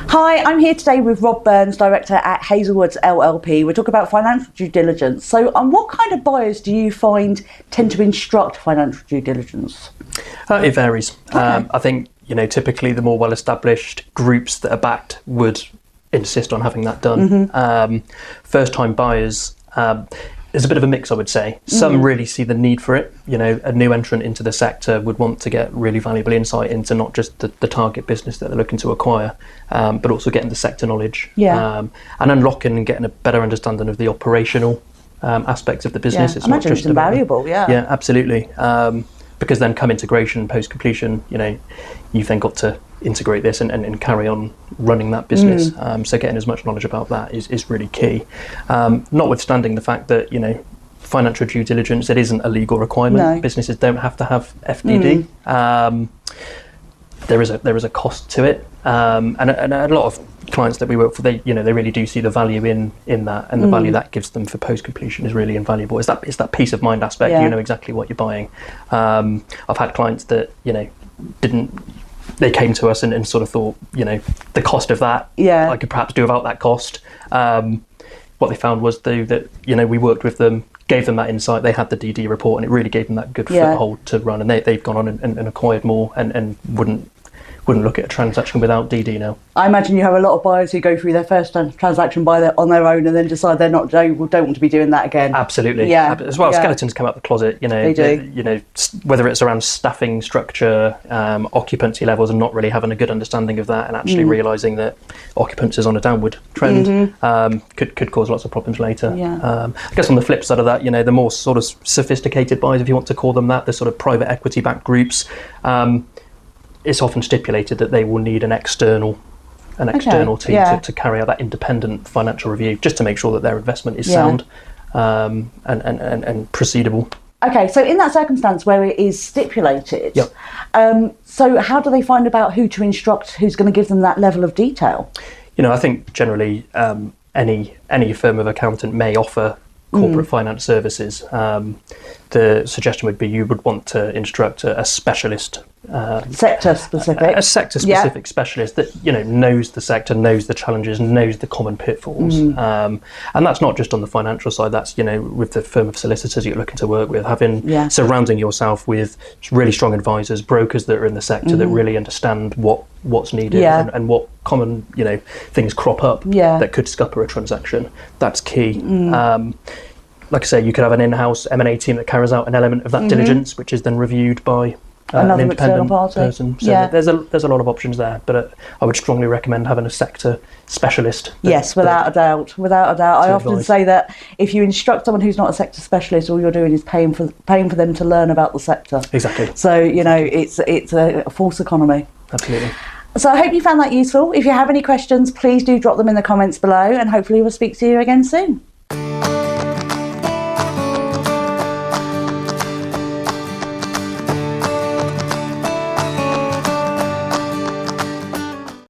Hi, I'm here today with Rob Burns, Director at Hazlewoods LLP. We're talking about financial due diligence. So what kind of buyers do you find tend to instruct financial due diligence? It varies. Okay. I think, typically the more well-established groups that are backed would insist on having that done. First-time buyers, there's a bit of a mix, I would say. Some really see the need for it. A new entrant into the sector would want to get really valuable insight into not just the target business that they're looking to acquire, but also getting the sector knowledge. And unlocking and getting a better understanding of the operational aspects of the business. It's not just invaluable. Yeah, absolutely. Because then come integration, post-completion, you've then got to integrate this and carry on running that business. So getting as much knowledge about that is really key. Notwithstanding the fact that, financial due diligence, it isn't a legal requirement. No. Businesses don't have to have FDD. There is a cost to it. And a lot of clients that we work for, they really do see the value in that, and the value that gives them for post-completion is really invaluable. It's that peace of mind aspect. You know exactly what you're buying. I've had clients that they came to us and sort of thought, the cost of that, I could perhaps do without that cost. What they found was though that, we worked with them, gave them that insight, they had the DD report, and it really gave them that good foothold to run, and they've gone on and acquired more and wouldn't look at a transaction without DD now. I imagine you have a lot of buyers who go through their first transaction on their own and then decide they don't want to be doing that again. Absolutely. Yeah. As well, skeletons come out the closet. They do. Whether it's around staffing structure, occupancy levels, and not really having a good understanding of that, and actually realising that occupancy is on a downward trend, could cause lots of problems later. I guess on the flip side of that, the more sort of sophisticated buyers, if you want to call them that, the sort of private equity backed groups. It's often stipulated that they will need an external team to carry out that independent financial review, just to make sure that their investment is sound and proceedable. Okay, so in that circumstance where it is stipulated, so how do they find about who to instruct, who's going to give them that level of detail? I think generally any firm of accountant may offer corporate finance services. The suggestion would be you would want to instruct a specialist, sector specific specialist that knows the sector, knows the challenges, knows the common pitfalls, and that's not just on the financial side. That's with the firm of solicitors you're looking to work with, having surrounding yourself with really strong advisors, brokers that are in the sector that really understand what's needed and what common things crop up that could scupper a transaction. That's key. Like I say, you could have an in-house M&A team that carries out an element of that diligence, which is then reviewed by an independent person. So there's a lot of options there, but I would strongly recommend having a sector specialist. Without a doubt. I often say that if you instruct someone who's not a sector specialist, all you're doing is paying for them to learn about the sector. Exactly. So it's a false economy. Absolutely. So I hope you found that useful. If you have any questions, please do drop them in the comments below, and hopefully we'll speak to you again soon.